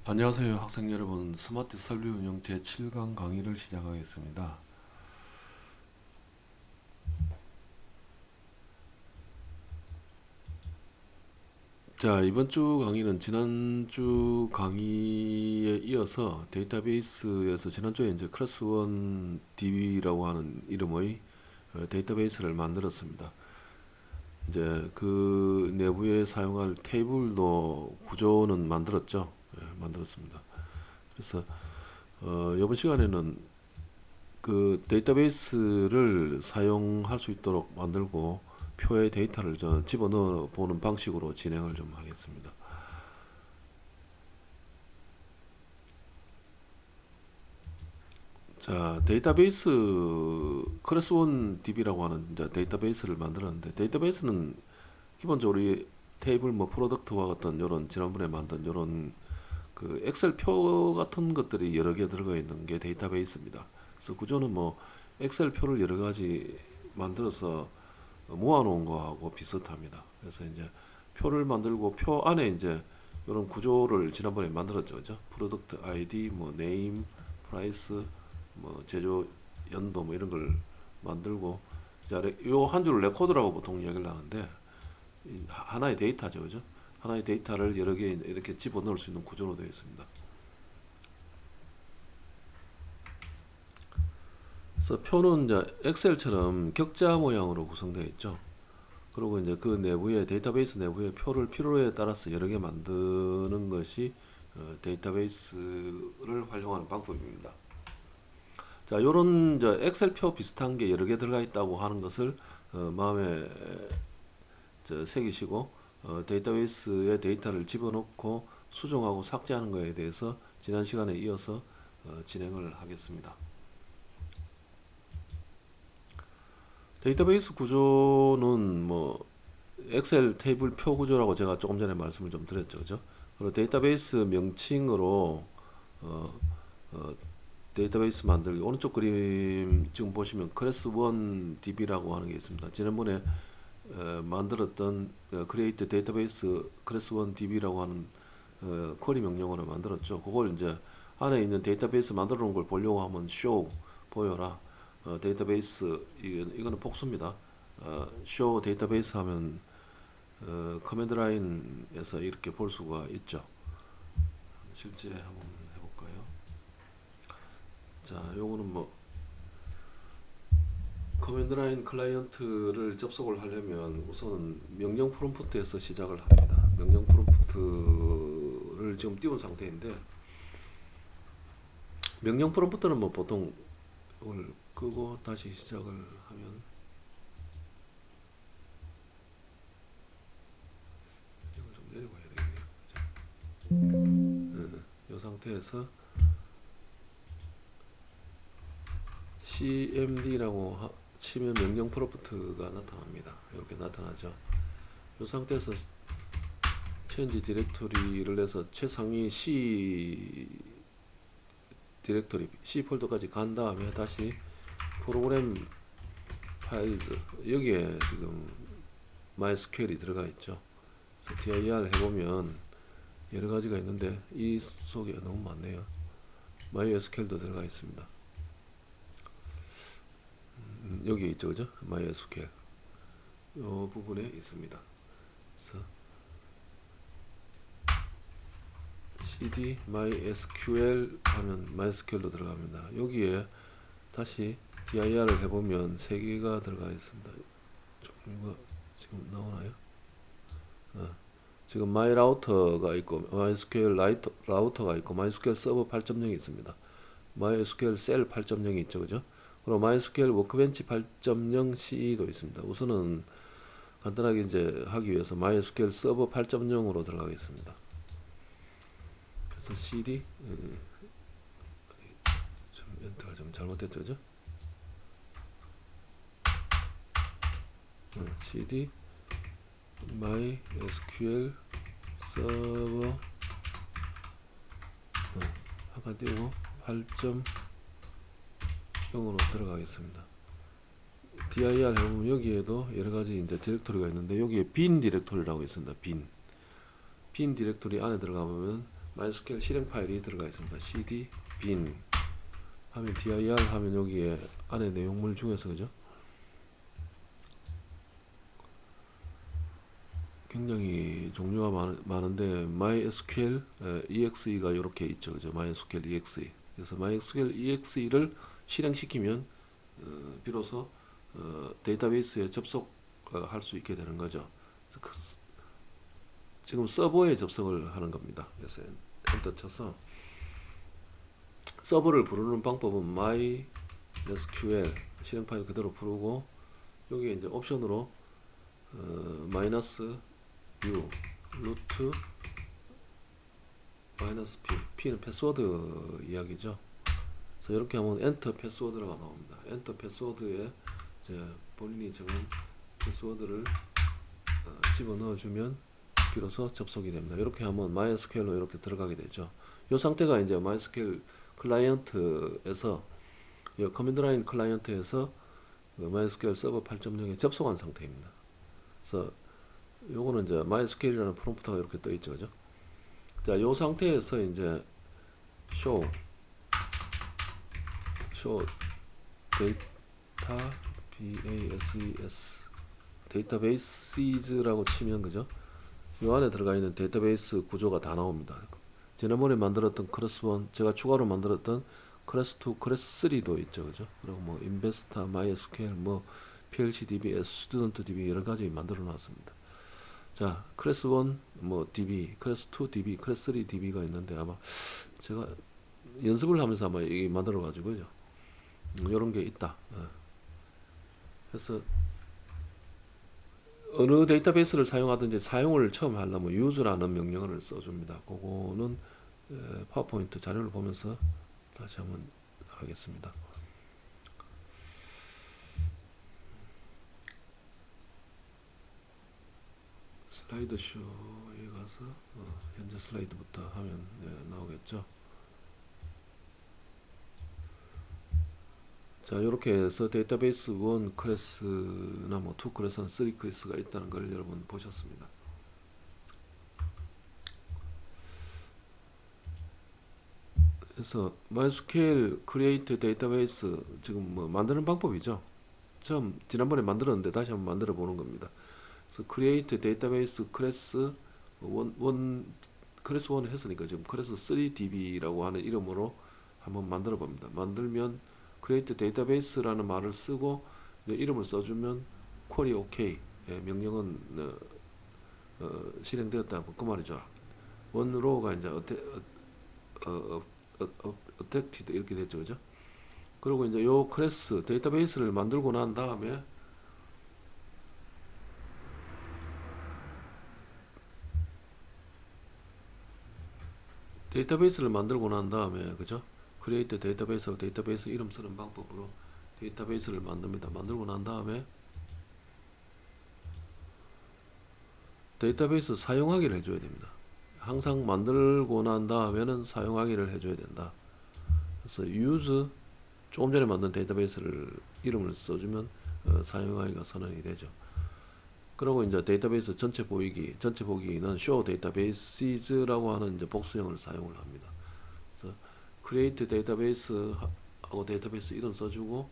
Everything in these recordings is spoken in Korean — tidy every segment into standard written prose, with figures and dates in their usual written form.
안녕하세요 학생 여러분, 스마트 설비 운영 제7강 강의를 시작하겠습니다. 자, 이번 주 강의는 지난주 강의에 이어서 데이터베이스에서 지난주에 이제 클래스1 DB라고 하는 이름의 데이터베이스를 만들었습니다. 이제 그 내부에 사용할 테이블도 구조는 만들었죠. 만들었습니다. 그래서 이번 시간에는 그 데이터베이스를 사용할 수 있도록 만들고 표에 데이터를 집어넣어 보는 방식으로 진행을 좀 하겠습니다. 자, 데이터베이스 클래스1 DB라고 하는 이제 데이터베이스를 만들었는데, 데이터베이스는 기본적으로 이 테이블 뭐 프로덕트와 같은 요런 지난번에 만든 요런 그 엑셀 표 같은 것들이 여러 개 들어가 있는 게 데이터베이스입니다. 그래서 구조는 뭐 엑셀 표를 여러 가지 만들어서 모아놓은 거하고 비슷합니다. 그래서 이제 표를 만들고 표 안에 이제 이런 구조를 지난번에 만들었죠, 그죠? 프로덕트 아이디, 뭐 네임, 프라이스, 뭐 제조 연도 뭐 이런 걸 만들고, 이제 요한 줄을 레코드라고 보통 이야기를 하는데 하나의 데이터죠, 그죠? 하나의 데이터를 여러 개 이렇게 집어넣을 수 있는 구조로 되어 있습니다. 그래서 표는 이제 엑셀처럼 격자 모양으로 구성되어 있죠. 그리고 이제 그 내부에 데이터베이스 내부에 표를 필요에 따라서 여러 개 만드는 것이 데이터베이스를 활용하는 방법입니다. 자, 요런 이제 엑셀 표 비슷한 게 여러 개 들어가 있다고 하는 것을 마음에 새기시고, 데이터베이스에 데이터를 집어넣고 수정하고 삭제하는 것에 대해서 지난 시간에 이어서 진행을 하겠습니다. 데이터베이스 구조는 뭐 엑셀 테이블 표 구조라고 제가 조금 전에 말씀을 좀 드렸죠, 그죠? 그리고 데이터베이스 명칭으로 어, 어, 데이터베이스 만들기, 오른쪽 그림 지금 보시면 클래스 1 DB라고 하는 게 있습니다. 지난번에 만들었던 크리에이트 데이터베이스 클래스 1 DB라고 하는 쿼리 명령어를 만들었죠. 그걸 이제 안에 있는 데이터베이스 만들어 놓은 걸 보려고 하면 show 보여라, 데이터베이스, 이거는 복수입니다. show 데이터베이스 하면 커맨드 라인에서 이렇게 볼 수가 있죠. 실제 한번 해볼까요? 자, 요거는 뭐 커맨드 라인 클라이언트를 접속을 하려면 우선 명령 프롬프트에서 시작을 합니다. 명령 프롬프트를 지금 띄운 상태인데, 명령 프롬프트는 뭐 보통 이걸 끄고 다시 시작을 하면, 이걸 좀 내리고 해야 되겠네요. 이 상태에서 cmd라고 치면 명령 프롬프트가 나타납니다. 이렇게 나타나죠. 이 상태에서 change 디렉토리를 해서 최상위 C 디렉토리 C 폴더까지 간 다음에 다시 프로그램 파일즈, 여기에 지금 MySQL이 들어가 있죠. 그래서 dir 해보면 여러 가지가 있는데 이 속에 너무 많네요. MySQL도 들어가 있습니다. 여기 있죠, 그죠? MySQL 이 부분에 있습니다. 그래서 cd MySQL 하면 MySQL도 들어갑니다. 여기에 다시 dir을 해보면 3개가 들어가 있습니다. 이거 지금 나오나요? 지금 MyRouter가 있고 MySQL 라우터가 있고 MySQL 서버 8.0이 있습니다. MySQL 셀 8.0이 있죠, 그죠? 그리고 MySQL 워크벤치 8.0 CE도 있습니다. 우선은 간단하게 이제 하기 위해서 MySQL 서버 8.0으로 들어가겠습니다. 그래서 cd 엔터가 좀 잘못됐죠, 그죠? cd MySQL 서버 한칸 띄우고 8.0으로 들어가겠습니다. dir 해보면 여기에도 여러가지 이제 디렉토리가 있는데, 여기에 빈 디렉토리라고 있습니다. 빈 디렉토리 안에 들어가보면 MySQL 실행 파일이 들어가 있습니다. cd bin 하면 dir 하면 여기에 안에 내용물 중에서 그죠? 굉장히 종류가 많은데 MySQL EXE가 이렇게 있죠. 그죠? MySQL EXE. 그래서 MySQL EXE를 실행시키면 비로소 데이터베이스에 접속할 수 있게 되는 거죠. 지금 서버에 접속을 하는 겁니다. 그래서 엔터 쳐서 서버를 부르는 방법은 MySQL 실행 파일 그대로 부르고 여기에 이제 옵션으로 마이너스 U 루트 마이너스 P P는 패스워드 이야기죠. 그래서 이렇게 하면 엔터 패스워드가 나옵니다. 엔터 패스워드에 이제 본인이 정한 패스워드를 집어넣어주면 비로소 접속이 됩니다. 이렇게 하면 MySQL로 이렇게 들어가게 되죠. 이 상태가 이제 MySQL 클라이언트에서 커맨드 라인 클라이언트에서 MySQL 서버 8.0에 접속한 상태입니다. 그래서 요거는 이제 MySQL이라는 프롬프트가 이렇게 떠 있죠, 그죠? 자, 요 상태에서 이제 show data 데이터베이스라고 치면 그죠? 요 안에 들어가 있는 데이터베이스 구조가 다 나옵니다. 지난번에 만들었던 클래스1, 제가 추가로 만들었던 클래스2, 클래스3도 있죠, 그죠? 그리고 뭐 인베스타, MySQL, 뭐 PLCDB, StudentDB 여러 가지 만들어 놨습니다. 자, 클래스1 뭐 DB, 클래스2 DB, 클래스3 DB가 있는데 아마 제가 연습을 하면서 아마 이게 만들어 가지고요. 이런 게 있다. 그래서 어느 데이터베이스를 사용하든지 사용을 처음 하려면 use라는 명령어를 써줍니다. 그거는 파워포인트 자료를 보면서 다시 한번 하겠습니다. 슬라이드 쇼에 가서 현재 슬라이드부터 하면 나오겠죠. 자, 이렇게 해서 데이터베이스 1 클래스나 뭐 2 클래스나 3 클래스가 있다는 걸 여러분 보셨습니다. 그래서 MySQL create 데이터베이스 지금 뭐 만드는 방법이죠. 처음 지난번에 만들었는데 다시 한번 만들어 보는 겁니다. 그래서 create 데이터베이스 클래스 1 클래스 1 했으니까 지금 클래스 3DB라고 하는 이름으로 한번 만들어 봅니다. 만들면 create 데이터베이스라는 말을 쓰고 이름을 써주면 query OK 명령은 실행되었다 그 말이죠. 원로가 이제 어택티드 이렇게 됐죠, 그죠? 그리고 이제 요 클래스 데이터베이스를 만들고 난 다음에 그죠? create 데이터베이스 데이터베이스 이름 쓰는 방법으로 데이터베이스를 만듭니다. 만들고 난 다음에 데이터베이스 사용하기를 해줘야 됩니다. 항상 만들고 난 다음에는 사용하기를 해줘야 된다. 그래서 use 조금 전에 만든 데이터베이스를 이름을 써주면 사용하기가 선언이 되죠. 그리고 이제 데이터베이스 전체 보기는 show databases라고 하는 이제 복수형을 사용을 합니다. 그래서 create 데이터베이스 하고 데이터베이스 이름 써주고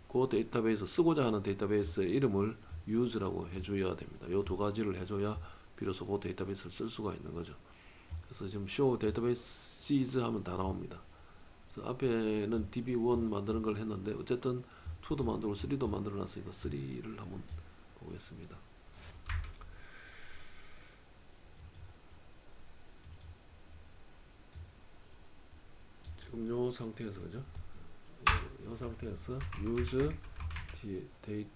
그 데이터베이스 쓰고자 하는 데이터베이스의 이름을 use라고 해줘야 됩니다. 이 두 가지를 해줘야 비로소 그 데이터베이스를 쓸 수가 있는 거죠. 그래서 지금 show databases 하면 다 나옵니다. 그래서 앞에는 db1 만드는 걸 했는데 어쨌든 2도 만들고 3도 만들어 놨으니까 3를 한번 보겠습니다. 지금 요 상태에서 그죠? 요 상태에서 use database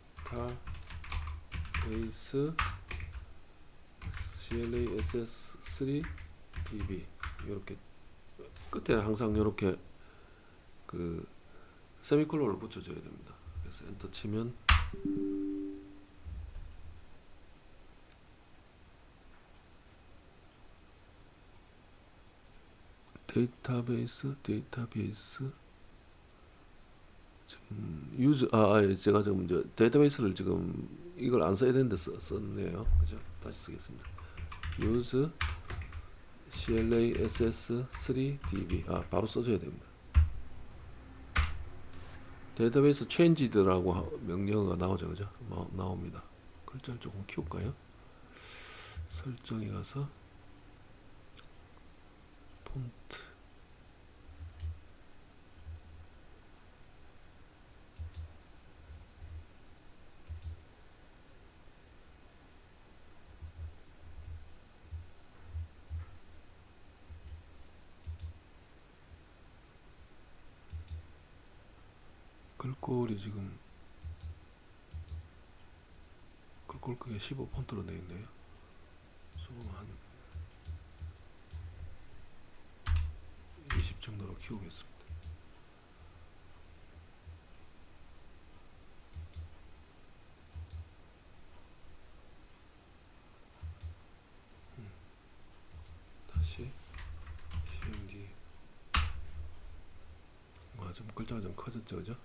class3 db 이렇게 끝에 항상 이렇게 그 세미콜론을 붙여줘야 됩니다. 그래서 엔터 치면 데이터베이스 지금 유즈 제가 지금 이제 데이터베이스를 지금 이걸 안 써야 되는데 썼네요. 그죠? 다시 쓰겠습니다. use CLASS3DB 바로 써줘야 됩니다. 데이터베이스 changed라고 명령어가 나오죠, 그죠? 나옵니다. 글자를 조금 키울까요? 설정에 가서 폰트 글꼴이 지금 글꼴 크게 15 폰트로 되어 있네요. 조금 한 20 정도로 키우겠습니다. 다시 cmd 좀 글자가 좀 커졌죠, 그죠?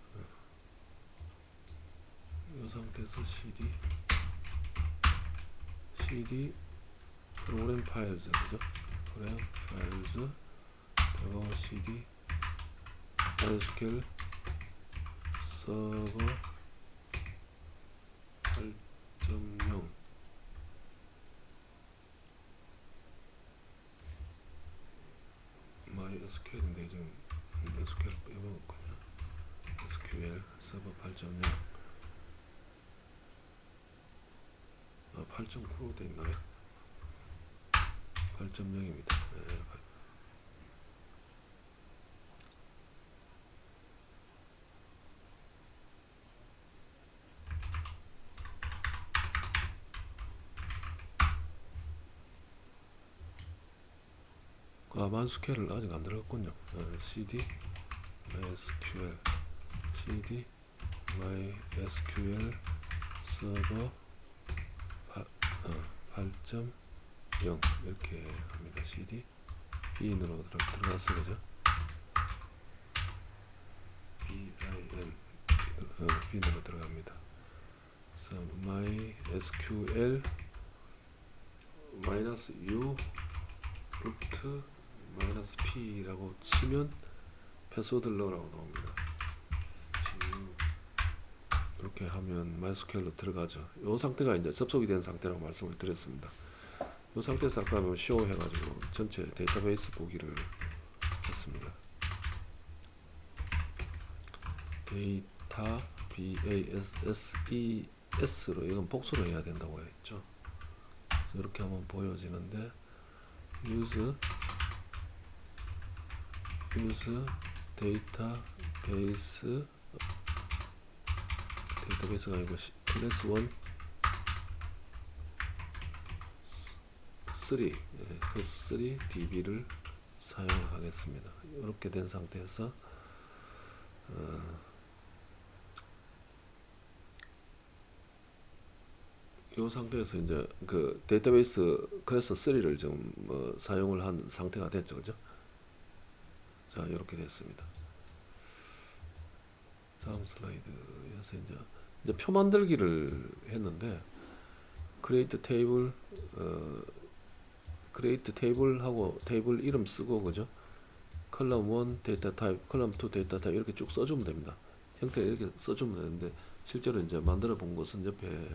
이 상태에서 cd 프로그램 파일즈, 그죠? 프로그램 파일즈 그리고 cd MySQL 서버 8.0 MySQL인데 지금 SQL 빼먹었거든요. SQL 서버 8.0 8.9로 돼 있나요? 8.0입니다. 네, MySQL을 아직 안 들어갔군요. cd MySQL cd MySQL 서버 8.0 이렇게 합니다. cd bin으로 들어가서 그죠? bin bin으로 들어갑니다. 그래서 MySQL -u root -p라고 치면 패스워드를 넣으라고 나옵니다. 이렇게 하면 MySQL로 들어가죠. 이 상태가 이제 접속이 된 상태라고 말씀을 드렸습니다. 이 상태에서 아까 하면 show 해가지고 전체 데이터베이스 보기를 했습니다. 데이터 BASSES로 이건 복수로 해야 된다고 했죠. 그래서 이렇게 하면 보여지는데 use 데이터베이스가 아니고 클래스 1 3 클래스 3 DB를 사용하겠습니다. 이렇게 된 상태에서 이 상태에서 이제 그 데이터베이스 클래스 3를 좀 사용을 한 상태가 됐죠, 그죠? 자, 이렇게 됐습니다. 다음 슬라이드에서 이제 표 만들기를 했는데 create table 하고 테이블 이름 쓰고, 그죠? 컬럼 1 데이터 타입, 컬럼 2 데이터 타입 이렇게 쭉 써주면 됩니다. 형태 이렇게 써주면 되는데 실제로 이제 만들어 본 것은 옆에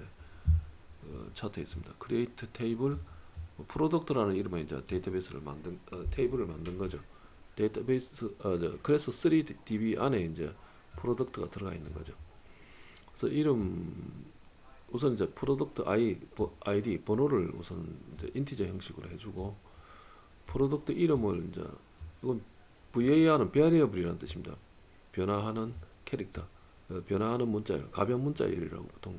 차트에 있습니다. create table 프로덕트라는 이름의 이제 데이터베이스를 테이블을 만든 거죠. 데이터베이스 클래스 3DB 안에 이제 프로덕트가 들어가 있는 거죠. 그래서 우선 이제 프로덕트 ID 번호를 우선 이제 인티저 형식으로 해주고, 프로덕트 이름을 이제 이건 VAR은 variable이라는 뜻입니다. 변화하는 캐릭터, 변화하는 문자열, 가변 문자열이라고 보통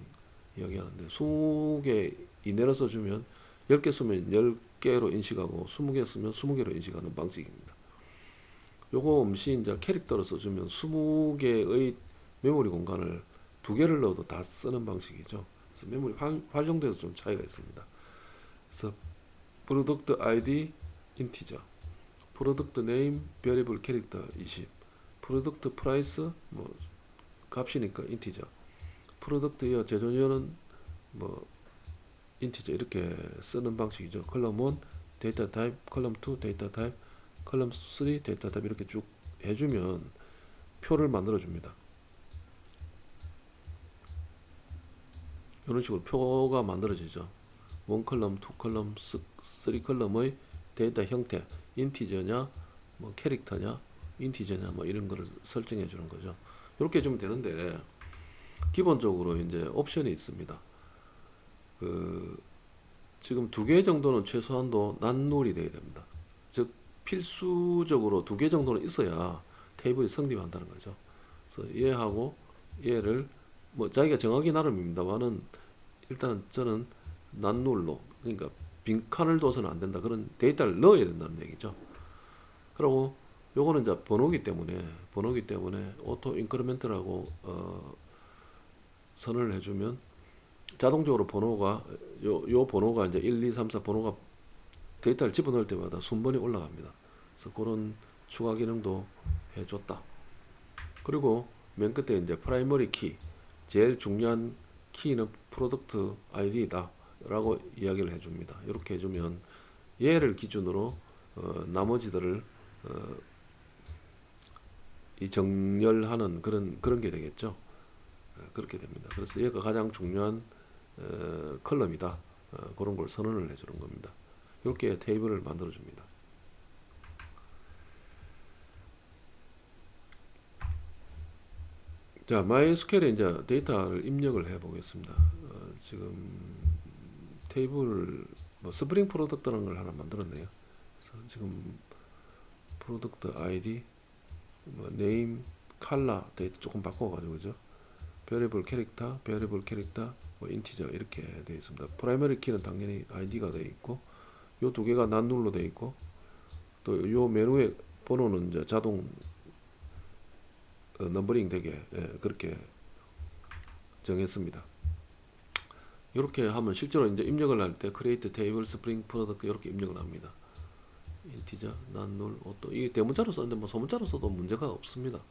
이야기하는데 20개 이내로 써주면 10개 쓰면 10개로 인식하고 20개 쓰면 20개로 인식하는 방식입니다. 요거 없이 이제 캐릭터로 써주면 20개의 메모리 공간을 2개를 넣어도 다 쓰는 방식이죠. 그래서 메모리 활용도에서 좀 차이가 있습니다. 그래서 프로덕트 ID 인티저, 프로덕트 네임 베리블 캐릭터 20, 프로덕트 프라이스 값이니까 인티저, 프로덕트 이어 제조년은 인티저 이렇게 쓰는 방식이죠. 컬럼 1 데이터 타입, 컬럼 2 데이터 타입, 컬럼 3 데이터 타입 이렇게 쭉 해주면 표를 만들어 줍니다. 이런 식으로 표가 만들어지죠. 1컬럼, 2컬럼, 3컬럼의 데이터 형태, 인티저냐, 뭐 캐릭터냐, 인티저냐, 뭐 이런 거를 설정해 주는 거죠. 이렇게 해주면 되는데, 기본적으로 이제 옵션이 있습니다. 그, 지금 2개 정도는 최소한도 난롤이 돼야 됩니다. 즉, 필수적으로 2개 정도는 있어야 테이블이 성립한다는 거죠. 그래서 얘하고 얘를 뭐 자기가 정하기 나름입니다만은 일단 저는 난롤로, 그러니까 빈칸을 둬서는 안 된다, 그런 데이터를 넣어야 된다는 얘기죠. 그리고 요거는 이제 번호기 때문에 오토 인크리멘트라고 선언을 해주면 자동적으로 번호가 요 번호가 이제 1, 2, 3, 4 번호가 데이터를 집어넣을 때마다 순번이 올라갑니다. 그래서 그런 추가 기능도 해줬다. 그리고 맨 끝에 이제 프라이머리 키, 제일 중요한 키는 프로덕트 아이디다 라고 이야기를 해줍니다. 이렇게 해주면 얘를 기준으로 나머지들을 이 정렬하는 그런 게 되겠죠. 그렇게 됩니다. 그래서 얘가 가장 중요한 컬럼이다. 그런 걸 선언을 해주는 겁니다. 이렇게 테이블을 만들어 줍니다. 자, MySQL에 이제 데이터를 입력을 해 보겠습니다. 지금 테이블 뭐 스프링 프로덕트라는 걸 하나 만들었네요. 그래서 지금 프로덕트 아이디, 뭐 네임, 컬러 데이터 조금 바꿔가지고 그죠? 베리블 캐릭터, 뭐 인티저 이렇게 되어 있습니다. 프라이머리 키는 당연히 아이디가 되어 있고, 요 두 개가 난룰로 되어 있고, 또 요 메뉴의 번호는 이제 자동 넘버링 되게 그렇게 정했습니다. 이렇게 하면 실제로 이제 입력을 할 때 create table spring product 이렇게 입력을 합니다. 인티저, 난룰, 오토 이 대문자로 썼는데 뭐 소문자로 써도 문제가 없습니다.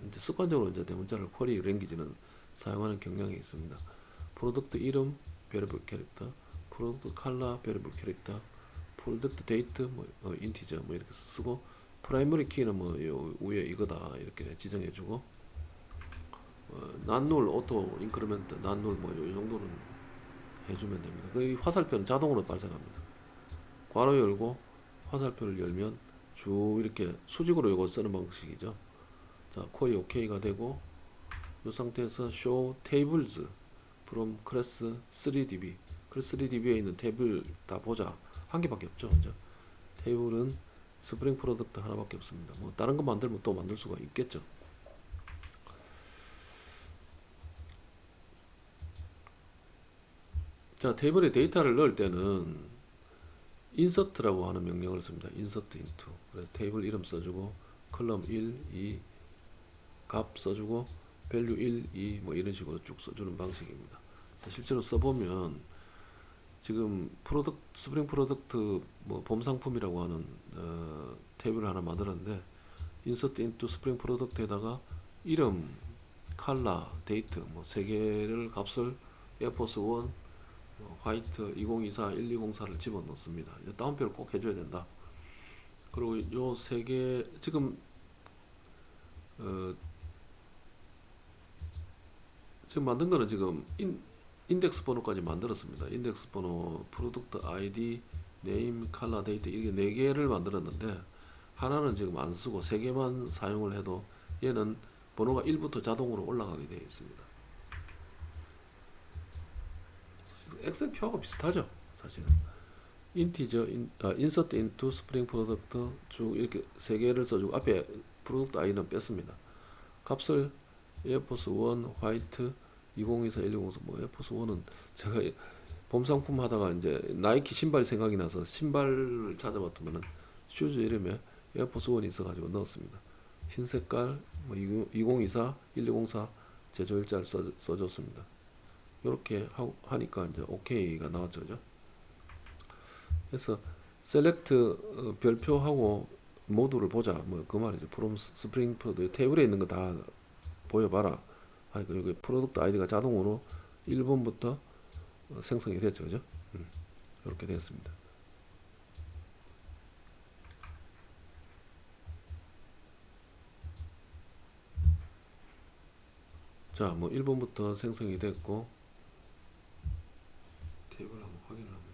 이제 습관적으로 이제 대문자를 쿼리 랭귀지는 사용하는 경향이 있습니다. 프로덕트 이름, 베리블 캐릭터, 프로덕트 컬러, 베리블 캐릭터, 프로덕트 데이트, 뭐 인티저 뭐 이렇게 쓰고, 프라이머리 키는 뭐 위에 이거다 이렇게 지정해주고, 난룰, 오토 인크리멘트, 난룰 뭐 이 정도는 해주면 됩니다. 그 화살표는 자동으로 발생합니다. 괄호 열고 화살표를 열면 쭉 이렇게 수직으로 이거 쓰는 방식이죠. 자, 쿼리 OK가 되고, 이 상태에서 show tables from class 3db, class 3db에 있는 테이블 다 보자. 한 개밖에 없죠. 그죠? 테이블은 스프링 프로덕트 하나밖에 없습니다. 뭐 다른 거 만들면 또 만들 수가 있겠죠. 자, 테이블에 데이터를 넣을 때는 insert라고 하는 명령을 씁니다. insert into. 그래서 테이블 이름 써주고, 컬럼 1, 2 값 써주고, value 1, 2 뭐 이런 식으로 쭉 써주는 방식입니다. 실제로 써보면 지금 스프링 프로덕트 뭐 봄상품이라고 하는 테이블을 하나 만들었는데, insert into 스프링 프로덕트에다가 이름, 컬러, 데이트 뭐 세 개를 값을 에어포스 1, 화이트 2024, 1204를 집어넣습니다. 다운표를 꼭 해줘야 된다. 그리고 요 세 개 지금 지금 만든 거는 지금 인덱스 번호까지 만들었습니다. 인덱스 번호, 프로덕트 아이디, 네임, 컬러, 데이터 이게 네 개를 만들었는데, 하나는 지금 안 쓰고 세 개만 사용을 해도 얘는 번호가 1부터 자동으로 올라가게 되어 있습니다. 엑셀 표하고 비슷하죠, 사실은. 인티저, insert into spring product 쭉 이렇게 세 개를 써주고, 앞에 프로덕트 아이디는 뺐습니다. 값을 에어포스 1, 화이트 2024, 1204, 뭐 에어포스 1은 제가 봄 상품 하다가 이제 나이키 신발이 생각이 나서 신발을 찾아봤더면은 슈즈 이름에 에어포스 1이 있어가지고 넣었습니다. 흰 색깔, 뭐 2024, 1204 제조일자를 써줬습니다. 이렇게 하니까 이제 OK가 나왔죠, 그죠? 그래서 셀렉트 별표하고 모두를 보자, 뭐 그 말이죠. 프롬 스프링 프로덕트 테이블에 있는 거 다 보여봐라 하니까 여기 프로덕트 아이디가 자동으로 1번부터 생성이 됐죠, 그죠? 이렇게 되었습니다. 자, 뭐 1번부터 생성이 됐고 테이블 한번 확인을 합니다.